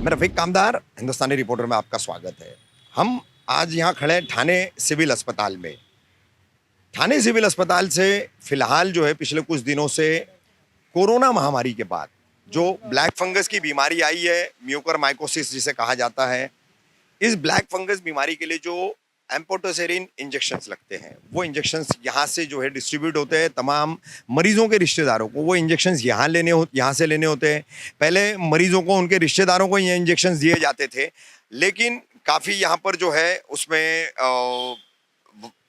मैं रफीक कामदार, हिंदुस्तानी रिपोर्टर में आपका स्वागत है। हम आज यहाँ खड़े हैं ठाणे सिविल अस्पताल में। ठाणे सिविल अस्पताल से फिलहाल जो है पिछले कुछ दिनों से कोरोना महामारी के बाद जो ब्लैक फंगस की बीमारी आई है, म्यूकरमाइकोसिस जिसे कहा जाता है, इस ब्लैक फंगस बीमारी के लिए जो एम्फोटेरिन इंजेक्शंस लगते हैं, वो इंजेक्शंस यहाँ से जो है डिस्ट्रीब्यूट होते हैं तमाम मरीजों के रिश्तेदारों को। वो इंजेक्शंस यहाँ से लेने होते हैं। पहले मरीजों को, उनके रिश्तेदारों को ये इंजेक्शंस दिए जाते थे, लेकिन काफ़ी यहाँ पर जो है उसमें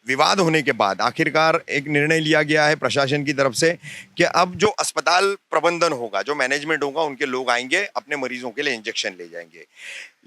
विवाद होने के बाद आखिरकार एक निर्णय लिया गया है प्रशासन की तरफ से कि अब जो अस्पताल प्रबंधन होगा, जो मैनेजमेंट होगा, उनके लोग आएंगे, अपने मरीजों के लिए इंजेक्शन ले जाएंगे।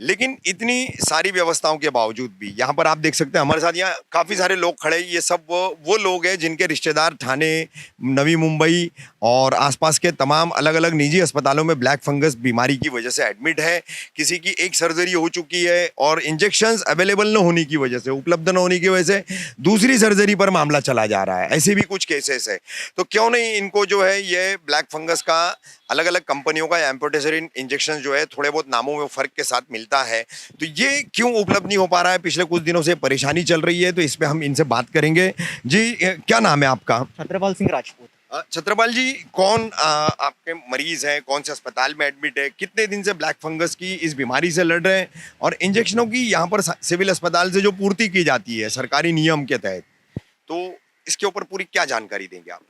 लेकिन इतनी सारी व्यवस्थाओं के बावजूद भी यहाँ पर आप देख सकते हैं हमारे साथ यहाँ काफ़ी सारे लोग खड़े। ये सब वो लोग हैं जिनके रिश्तेदार ठाणे, नवी मुंबई और आसपास के तमाम अलग अलग निजी अस्पतालों में ब्लैक फंगस बीमारी की वजह से एडमिट है। किसी की एक सर्जरी हो चुकी है और इंजेक्शंस अवेलेबल न होने की वजह से, उपलब्ध न होने की वजह से दूसरी सर्जरी पर मामला चला जा रहा है। ऐसे भी कुछ केसेस है। तो क्यों नहीं इनको जो है ये ब्लैक फंगस का अलग अलग कंपनियों का एम्फोटेरिन इंजेक्शन जो है थोड़े बहुत नामों में फर्क के साथ मिलता है, तो ये क्यों उपलब्ध नहीं हो पा रहा है? पिछले कुछ दिनों से परेशानी चल रही है, तो इस पे हम इनसे बात करेंगे। जी, क्या नाम है आपका? छत्रपाल सिंह राजपूत। छत्रपाल जी, कौन आपके मरीज हैं? कौन से अस्पताल में एडमिट है? कितने दिन से ब्लैक फंगस की इस बीमारी से लड़ रहे हैं? और इंजेक्शनों की यहाँ पर सिविल अस्पताल से जो पूर्ति की जाती है सरकारी नियम के तहत, तो इसके ऊपर पूरी क्या जानकारी देंगे आप?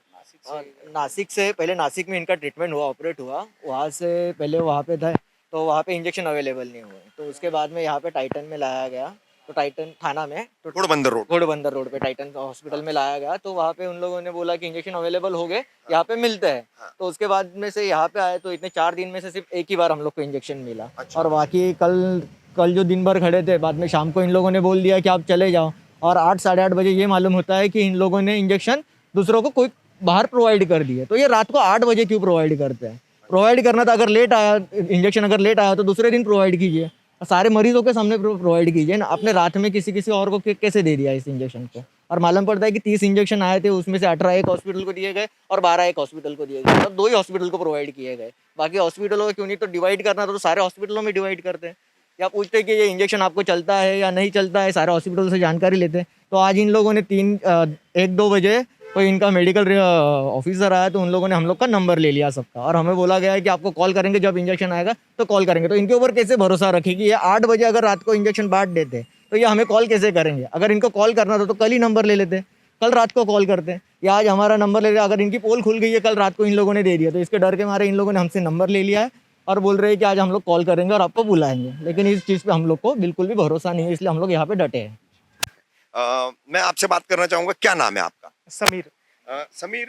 नासिक से पहले नासिक में इनका ट्रीटमेंट हुआ, ऑपरेट हुआ। वहाँ से पहले वहाँ पे था, तो वहाँ पे इंजेक्शन अवेलेबल नहीं हुए, तो उसके बाद में यहाँ पे टाइटन में लाया गया। तो टाइटन थाना में, तो घोड़बंदर रोड पे टाइटन हॉस्पिटल में लाया गया। तो वहाँ पे उन लोगों ने बोला कि इंजेक्शन अवेलेबल हो गए, यहाँ पे मिलते हैं। तो उसके बाद में से यहाँ पे आए, तो इतने 4 दिन में से सिर्फ एक ही बार हम लोग को इंजेक्शन मिला। अच्छा। और बाकी कल जो दिन भर खड़े थे, बाद में शाम को इन लोगों ने बोल दिया कि आप चले जाओ। और 8 साढ़े 8 बजे ये मालूम होता है कि इन लोगों ने इंजेक्शन दूसरों को कोई बाहर प्रोवाइड कर दिए। तो ये रात को 8 बजे क्यों प्रोवाइड करते हैं? प्रोवाइड करना था, अगर लेट आया इंजेक्शन, अगर लेट आया तो दूसरे दिन प्रोवाइड कीजिए, सारे मरीजों के सामने प्रोवाइड कीजिए ना। आपने रात में किसी और को कैसे दे दिया इस इंजेक्शन को? और मालूम पड़ता है कि 30 इंजेक्शन आए थे, उसमें से 18 एक हॉस्पिटल को दिए गए और 12 एक हॉस्पिटल को दिए गए, मतलब 2 ही हॉस्पिटल को प्रोवाइड किए गए। बाकी हॉस्पिटलों को क्यों नहीं? तो डिवाइड करना था तो सारे हॉस्पिटलों में डिवाइड करते हैं, या पूछते हैं कि ये इंजेक्शन आपको चलता है या नहीं चलता है, सारे हॉस्पिटल से जानकारी लेते हैं। तो आज इन लोगों ने 1-2 बजे कोई इनका मेडिकल ऑफिसर आया, तो उन लोगों ने हम लोग का नंबर ले लिया सबका, और हमें बोला गया है कि आपको कॉल करेंगे, जब इंजेक्शन आएगा तो कॉल करेंगे। तो इनके ऊपर कैसे भरोसा रखें कि ये 8 बजे अगर रात को इंजेक्शन बांट देते तो ये हमें कॉल कैसे करेंगे? अगर इनको कॉल करना था तो कल ही नंबर ले लेते, कल रात को कॉल करते, या आज हमारा नंबर ले लिया। अगर इनकी पोल खुल गई है, कल रात को इन लोगों ने दे दिया, तो इसके डर के मारे इन लोगों ने हमसे नंबर ले लिया है और बोल रहे हैं कि आज हम लोग कॉल करेंगे और आपको बुलाएंगे। लेकिन इस चीज़ पे हम लोग को बिल्कुल भी भरोसा नहीं है, इसलिए हम लोग यहाँ पे डटे हैं। मैं आपसे बात करना चाहूँगा, क्या नाम है आपका? समीर। समीर,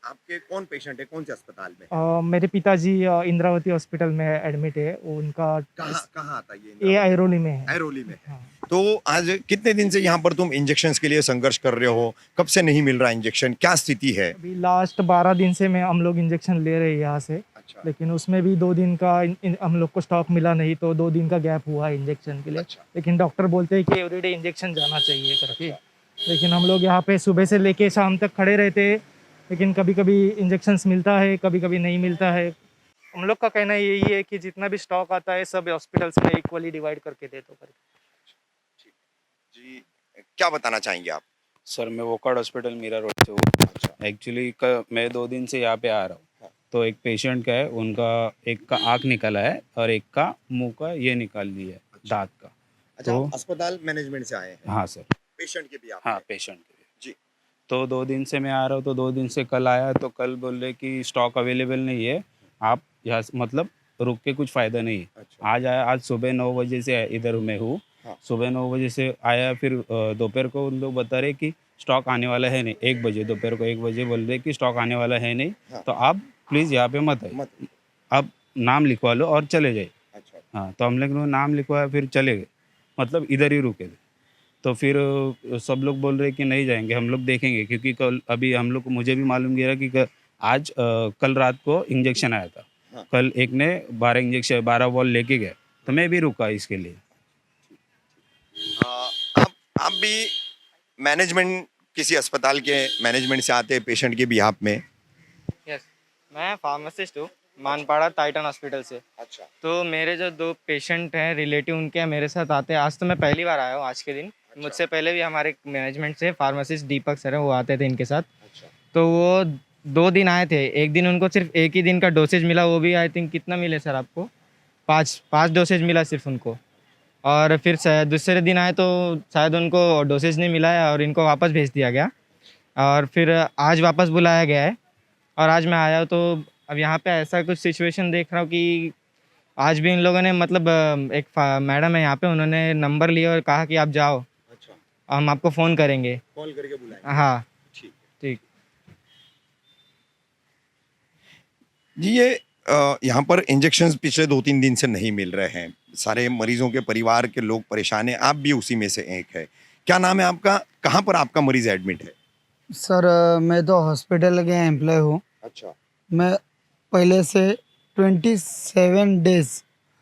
आपके कौन पेशेंट है, कौन से अस्पताल में? मेरे पिताजी इंद्रावती हॉस्पिटल में एडमिट है। उनका कहाँ आता है ये ऐरोली में है। ऐरोली में है। हाँ। तो आज कितने दिन से यहाँ पर तुम इंजेक्शंस के लिए संघर्ष कर रहे हो? कब से नहीं मिल रहा इंजेक्शन? क्या स्थिति है? अभी लास्ट 12 दिन से हम लोग इंजेक्शन ले रहे हैं यहाँ से। अच्छा। लेकिन उसमें भी 2 दिन का हम लोग को स्टॉक मिला नहीं, तो 2 दिन का गैप हुआ इंजेक्शन के लिए। अच्छा। लेकिन डॉक्टर बोलते हैं कि एवरीडे इंजेक्शन जाना चाहिए करके। लेकिन हम लोग यहाँ पे सुबह से लेके शाम तक खड़े रहते हैं, लेकिन कभी कभी इंजेक्शंस मिलता है, कभी कभी नहीं मिलता है। हम लोग का कहना यही है कि जितना भी स्टॉक आता है सब हॉस्पिटल्स में इक्वली डिवाइड करके दे दो करके। जी, क्या बताना चाहेंगे आप? सर, मैं वोकार्ड हॉस्पिटल मीरा रोड से हूँ। अच्छा। एक्चुअली मैं 2 दिन से यहाँ पे आ रहा हूँ। हाँ। तो एक पेशेंट का है, उनका एक का आँख निकला है और एक का मुंह का ये निकाल लिया है, अच्छा। दांत का। अच्छा, तो आप अस्पताल मैनेजमेंट से आए हैं? हाँ सर। पेशेंट के भी आप? हाँ, पेशेंट के लिए। जी। तो 2 दिन से मैं आ रहा हूँ, तो 2 दिन से कल आया, तो कल बोल रहे कि स्टॉक अवेलेबल नहीं है, आप यहाँ मतलब रुक के कुछ फ़ायदा नहीं है। अच्छा। आज आया, आज सुबह 9 बजे से इधर मैं हूँ। हाँ। सुबह 9 बजे से आया, फिर दोपहर को उन लोग बता रहे कि स्टॉक आने वाला है नहीं। 1 बजे, दोपहर को 1 बजे बोल रहे कि स्टॉक आने वाला है नहीं। हाँ। तो आप प्लीज़ यहाँ पे मत आइए, मत। आप नाम लिखवा लो और चले जाइए। अच्छा। हाँ, तो हम लोग ने नाम लिखवाया, फिर चले गए, मतलब इधर ही रुके थे। तो फिर सब लोग बोल रहे कि नहीं जाएंगे, हम लोग देखेंगे, क्योंकि कल अभी हम लोग को, मुझे भी मालूम गिरा कि आज कल रात को इंजेक्शन आया था। हाँ। कल एक ने 12 बॉल लेके गए, तो मैं भी रुका इसके लिए। आप भी मैनेजमेंट, किसी अस्पताल के मैनेजमेंट से आते हैं पेशेंट के बिहाफ में? यस, मैं फार्मासिस्ट हूँ। मानपाड़ा टाइटन हॉस्पिटल से। अच्छा तो मेरे जो 2 पेशेंट हैं रिलेटिव उनके मेरे साथ आते हैं। आज तो मैं पहली बार आया हूँ आज के दिन। मुझसे पहले भी हमारे मैनेजमेंट से फार्मासिस्ट दीपक सर हैं, वो आते थे इनके साथ। अच्छा तो वो 2 दिन आए थे। एक दिन उनको सिर्फ एक ही दिन का डोसेज मिला, वो भी आई थिंक कितना मिले सर आपको? 5 डोसेज मिला सिर्फ उनको। और फिर दूसरे दिन आए तो शायद उनको डोसेज नहीं मिला है और इनको वापस भेज दिया गया। और फिर आज वापस बुलाया गया है और आज मैं आया हूँ। तो अब यहाँ पे ऐसा कुछ सिचुएशन देख रहा हूँ कि आज भी इन लोगों ने मतलब एक मैडम है यहाँ पे, उन्होंने नंबर लिया और कहा कि आप जाओ, अच्छा हम आपको फ़ोन करेंगे। कॉल करके बुलाएं। हाँ ठीक ठीक। जी, ये यहाँ पर इंजेक्शंस पिछले 2-3 दिन से नहीं मिल रहे हैं। सारे मरीजों के परिवार के लोग परेशान हैं, आप भी उसी में से एक है। क्या नाम है आपका? कहाँ पर आपका मरीज एडमिट है? सर मैं तो हॉस्पिटल के एम्प्लॉय हूँ। अच्छा मैं पहले से 27 डेज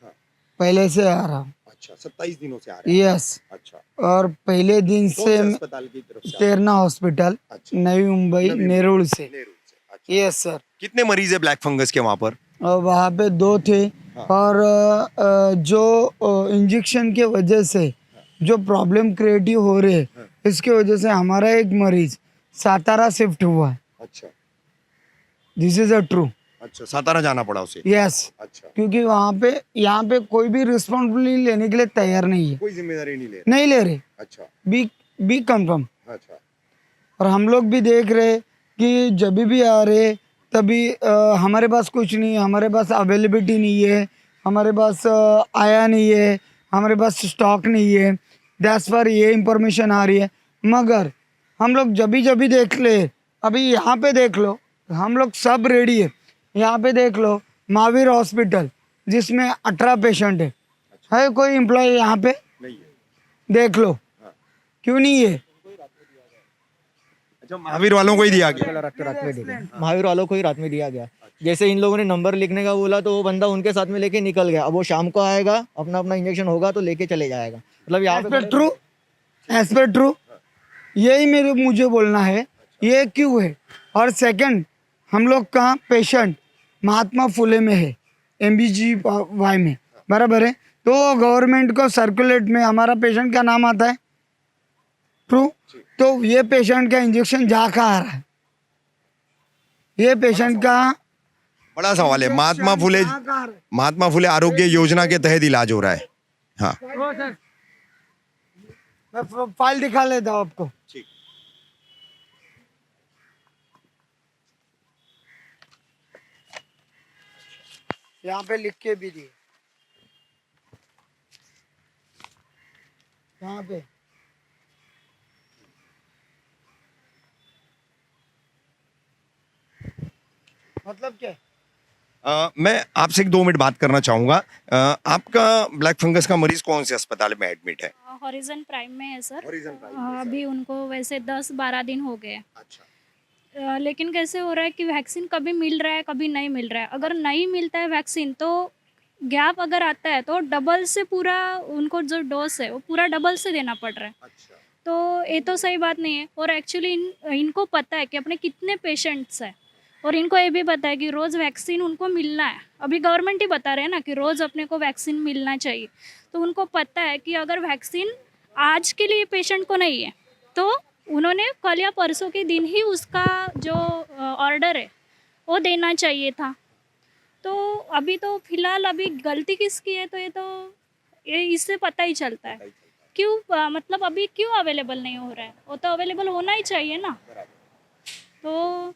हाँ। पहले से आ रहा हूँ। अच्छा 27 दिनों से आ रहे हैं। यस। अच्छा और पहले दिन कौन से से अस्पताल की तरफ से? तेरना हॉस्पिटल, अच्छा नवी मुंबई, नवी मुंबई। नेरुल से। नेहरू से। अच्छा यस सर। कितने मरीज है ब्लैक फंगस के वहाँ पर? और वहाँ पे 2 थे। हाँ। और जो इंजेक्शन के वजह से जो प्रॉब्लम क्रिएट हो रहे हाँ। इसके वजह से हमारा एक मरीज सातारा शिफ्ट हुआ है। अच्छा दिस इज अ ट्रू। अच्छा सातारा जाना पड़ा उसे। यस। अच्छा क्योंकि वहाँ पे यहाँ पे कोई भी रिस्पॉन्सिबिलिटी लेने के लिए तैयार नहीं है, कोई जिम्मेदारी नहीं ले नहीं ले रहे। रहा। अच्छा बी कंफर्म। अच्छा और हम लोग भी देख रहे कि जब भी आ रहे तभी हमारे पास कुछ नहीं है, हमारे पास अवेलेबिलिटी नहीं है, हमारे पास आया नहीं है, हमारे पास स्टॉक नहीं है। दैट्स पर ये इंफॉर्मेशन आ रही है। मगर हम लोग जब भी देख ले, अभी यहाँ पे देख लो, हम लोग सब रेडी है। यहाँ पे देख लो महावीर हॉस्पिटल जिसमें 18 पेशेंट है कोई एम्प्लॉय यहाँ पे? नहीं है। देख लो। हाँ। क्यों नहीं है? अच्छा महावीर वालों को ही दिया गया। रात में दे दिया, महावीर वालों को ही रात में दिया गया। जैसे इन लोगों ने नंबर लिखने का बोला तो वो बंदा उनके साथ में लेके निकल गया। अब वो शाम को आएगा, अपना अपना इंजेक्शन होगा तो लेके चले जाएगा। मतलब यहाँ पे ट्रू, एज पर ट्रू, यही मुझे बोलना है ये क्यों है। और सेकंड, हम लोग का पेशेंट महात्मा फुले में है, MBGY में, बराबर है। तो गवर्नमेंट को सर्कुलेट में हमारा पेशेंट का नाम आता है। ट्रू। तो ये पेशेंट का इंजेक्शन जा कहाँ आ रहा है? ये पेशेंट का बड़ा सवाल है। महात्मा फुले आरोग्य योजना के तहत इलाज हो रहा है। हाँ मैं फाइल दिखा लेता हूँ आपको। ठीक। यहाँ पे लिख के भी दिए, यहाँ पे। मतलब क्या? मैं आपसे 1-2 मिनट बात करना चाहूँगा। आपका ब्लैक फंगस का मरीज कौन से अस्पताल में एडमिट है? हॉरिजन प्राइम में है सर। हॉरिजन प्राइम में, सर। अभी उनको वैसे 10-12 दिन हो गए। अच्छा लेकिन कैसे हो रहा है कि वैक्सीन कभी मिल रहा है कभी नहीं मिल रहा है। अगर नहीं मिलता है वैक्सीन तो गैप अगर आता है तो डबल से पूरा उनको जो डोज है वो पूरा डबल से देना पड़ रहा है। अच्छा तो ये तो सही बात नहीं है। और एक्चुअली इनको पता है कि अपने कितने पेशेंट्स हैं और इनको ये भी पता है कि रोज़ वैक्सीन उनको मिलना है। अभी गवर्नमेंट ही बता रहे हैं ना कि रोज़ अपने को वैक्सीन मिलना चाहिए। तो उनको पता है कि अगर वैक्सीन आज के लिए पेशेंट को नहीं है तो उन्होंने कल या परसों के दिन ही उसका जो ऑर्डर है वो देना चाहिए था। तो अभी तो फ़िलहाल अभी गलती किसकी है तो ये इससे पता ही चलता है। क्यों मतलब अभी क्यों अवेलेबल नहीं हो रहा है? वो तो अवेलेबल होना ही चाहिए ना। तो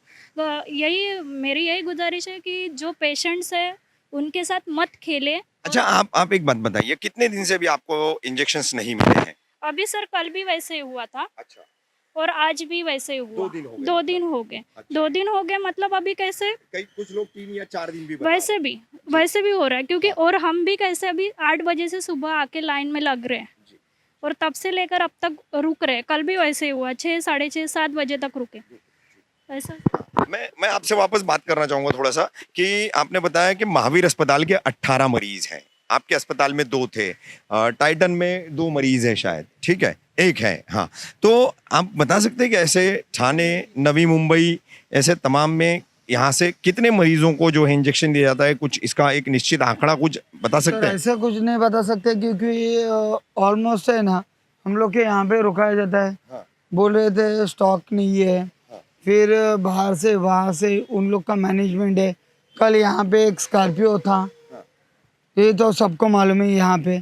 यही मेरी यही गुजारिश है कि जो पेशेंट्स है उनके साथ मत खेले। अच्छा आप एक बात बताइए, कितने दिन से भी आपको इंजेक्शंस नहीं मिले हैं? अभी सर कल भी वैसे ही हुआ था अच्छा और आज भी वैसे ही हुआ। 2 दिन हो गए। 2 दिन हो गए। अच्छा। 2 दिन हो गए मतलब अभी कैसे कई कुछ लोग 3 या 4 दिन भी बता वैसे भी हो रहा है क्योंकि और हम भी कैसे अभी 8 बजे से सुबह आके लाइन में लग रहे हैं जी। और तब से लेकर अब तक रुक रहे हैं। कल भी वैसे ही हुआ 6, साढ़े 6, 7 बजे तक रुके ऐसा। मैं आपसे वापस बात करना चाहूंगा थोड़ा सा कि आपने बताया कि महावीर अस्पताल के 18 मरीज हैं, आपके अस्पताल में 2 थे, टाइटन में 2 मरीज हैं शायद, ठीक है, 1 है। हाँ तो आप बता सकते हैं कि ऐसे ठाणे, नवी मुंबई ऐसे तमाम में यहाँ से कितने मरीजों को जो है इंजेक्शन दिया जाता है, कुछ इसका एक निश्चित आंकड़ा कुछ बता सकते सर हैं? ऐसा कुछ नहीं बता सकते क्योंकि ऑलमोस्ट है ना, हम लोग के यहाँ पे रुकाया जाता है। हाँ। बोल रहे थे स्टॉक नहीं है, फिर बाहर से वहाँ से उन लोग का मैनेजमेंट है। कल यहाँ पे एक स्कॉर्पियो था, ये तो सबको मालूम है, यहाँ पे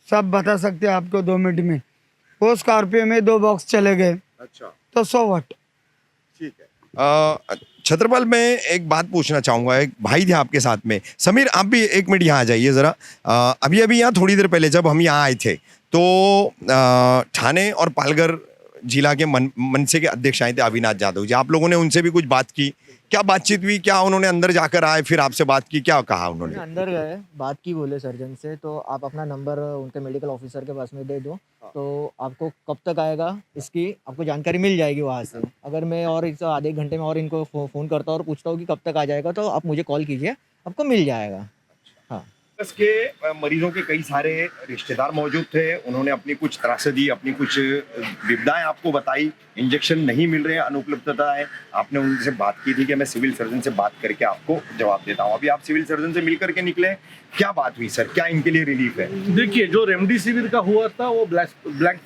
सब बता सकते हैं आपको 2 मिनट में। वो स्कॉर्पियो में 2 बॉक्स चले गए, अच्छा, तो सो व्हाट। ठीक है। छत्रपाल, मैं एक बात पूछना चाहूँगा, एक भाई थे आपके साथ में, समीर आप भी 1 मिनट यहाँ आ जाइए ज़रा। अभी अभी यहाँ थोड़ी देर पहले जब हम यहाँ आए थे तो ठाणे और पालघर जिला के मनसे के अध्यक्ष आए थे अविनाश जाधव जी, आप लोगों ने उनसे भी कुछ बात की, क्या बातचीत हुई, क्या उन्होंने अंदर जाकर आए फिर आपसे बात की, क्या कहा उन्होंने? अंदर गए, बात की, बोले सर्जन से तो आप अपना नंबर उनके मेडिकल ऑफिसर के पास में दे दो, तो आपको कब तक आएगा इसकी आपको जानकारी मिल जाएगी वहाँ से। अगर मैं और इस आधे घंटे में और इनको फ़ोन करता हूँ और पूछता हूँ कि कब तक आ जाएगा, तो आप मुझे कॉल कीजिए, आपको मिल जाएगा। हाँ, के मरीजों के कई सारे रिश्तेदार मौजूद थे, उन्होंने अपनी कुछ त्रासदी, अपनी कुछ विविधाएं आपको बताई, इंजेक्शन नहीं मिल रहे हैं, अनुपलब्धता है। आपने उनसे बात की थी कि मैं सिविल सर्जन से बात करके आपको जवाब देता हूं। अभी आप सिविल सर्जन से मिल करके निकले, क्या बात हुई सर, क्या इनके लिए रिलीफ है? देखिए, जो रेमडेसिविर का हुआ था वो ब्लैक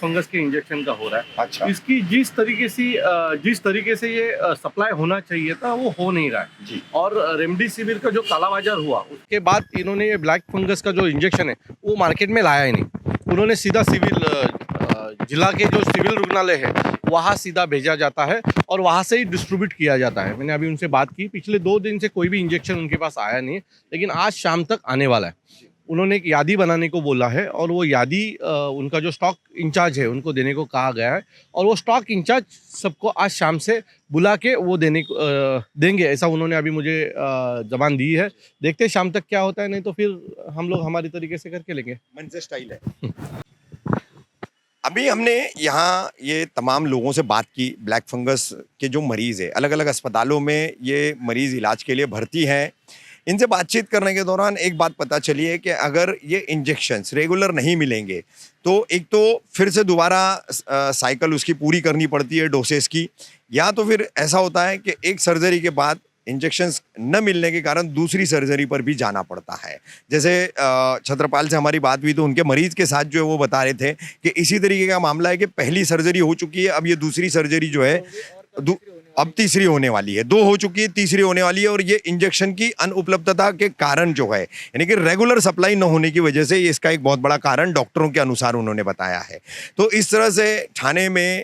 फंगस के इंजेक्शन का हो रहा है। अच्छा, इसकी जिस तरीके से ये सप्लाई होना चाहिए था वो हो नहीं रहा है जी। और रेमडेसिविर का जो काला बाजार हुआ उसके बाद इन्होंने ये ब्लैक फंगस का जो इंजेक्शन है वो मार्केट में लाया ही नहीं। उन्होंने सीधा जिला के जो सिविल रुग्णालय है वहाँ सीधा भेजा जाता है और वहाँ से ही डिस्ट्रीब्यूट किया जाता है। मैंने अभी उनसे बात की, पिछले 2 दिन से कोई भी इंजेक्शन उनके पास आया नहीं, लेकिन आज शाम तक आने वाला है। उन्होंने एक यादी बनाने को बोला है और वो यादी उनका जो स्टॉक इंचार्ज है उनको देने को कहा गया है और वो स्टॉक इंचार्ज सबको आज शाम से बुला के वो देंगे, ऐसा उन्होंने अभी मुझे जबान दी है। देखते हैं शाम तक क्या होता है, नहीं तो फिर हम लोग हमारी तरीके से करके लेंगे। मन से स्टाइल है। अभी हमने यहाँ ये तमाम लोगों से बात की, ब्लैक फंगस के जो मरीज़ है, अलग अलग अस्पतालों में ये मरीज़ इलाज के लिए भर्ती हैं। इनसे बातचीत करने के दौरान एक बात पता चली है कि अगर ये इंजेक्शन्स रेगुलर नहीं मिलेंगे तो एक तो फिर से दोबारा साइकिल उसकी पूरी करनी पड़ती है डोसेस की, या तो फिर ऐसा होता है कि एक सर्जरी के बाद इंजेक्शन्स न मिलने के कारण दूसरी सर्जरी पर भी जाना पड़ता है। जैसे छत्रपाल से हमारी बात हुई तो उनके मरीज के साथ जो है वो बता रहे थे कि इसी तरीके का मामला है कि पहली सर्जरी हो चुकी है, अब ये दूसरी सर्जरी जो है अब तीसरी होने वाली है, 2 हो चुकी है, तीसरी होने वाली है। और ये इंजेक्शन की अनुपलब्धता के कारण जो है, यानी कि रेगुलर सप्लाई न होने की वजह से, इसका एक बहुत बड़ा कारण डॉक्टरों के अनुसार उन्होंने बताया है। तो इस तरह से ठाणे में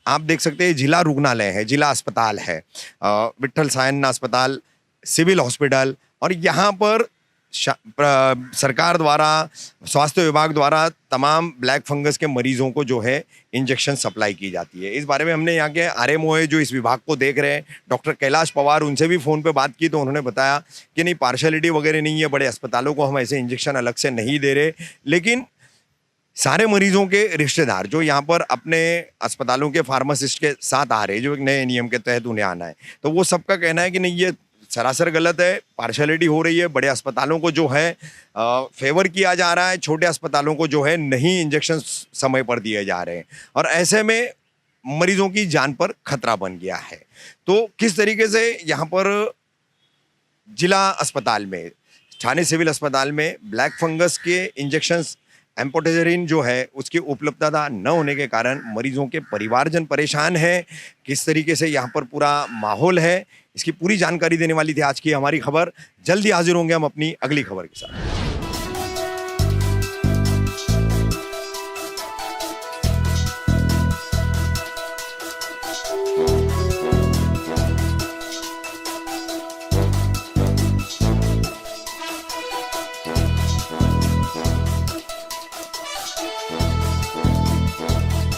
आप देख सकते हैं जिला रुग्णालय है, जिला अस्पताल है, विट्ठल सायन अस्पताल, सिविल हॉस्पिटल, और यहाँ पर सरकार द्वारा, स्वास्थ्य विभाग द्वारा तमाम ब्लैक फंगस के मरीजों को जो है इंजेक्शन सप्लाई की जाती है। इस बारे में हमने यहाँ के आरएमओ जो इस विभाग को देख रहे हैं, डॉक्टर कैलाश पवार, उनसे भी फ़ोन पे बात की तो उन्होंने बताया कि नहीं, पार्शलिटी वगैरह नहीं है, बड़े अस्पतालों को हम ऐसे इंजेक्शन अलग से नहीं दे रहे, लेकिन सारे मरीजों के रिश्तेदार जो यहाँ पर अपने अस्पतालों के फार्मासिस्ट के साथ आ रहे हैं, जो एक नए नियम के तहत उन्हें आना है, तो वो सबका कहना है कि नहीं, ये सरासर गलत है, पार्शलिटी हो रही है। बड़े अस्पतालों को जो है फेवर किया जा रहा है, छोटे अस्पतालों को जो है नहीं इंजेक्शन समय पर दिए जा रहे हैं, और ऐसे में मरीजों की जान पर खतरा बन गया है। तो किस तरीके से यहाँ पर जिला अस्पताल में, ठाणे सिविल अस्पताल में ब्लैक फंगस के इंजेक्शंस एम्पोटेजरिन जो है उसकी उपलब्धता न होने के कारण मरीजों के परिवारजन परेशान हैं, किस तरीके से यहाँ पर पूरा माहौल है, इसकी पूरी जानकारी देने वाली थी आज की हमारी खबर। जल्दी हाजिर होंगे हम अपनी अगली खबर के साथ।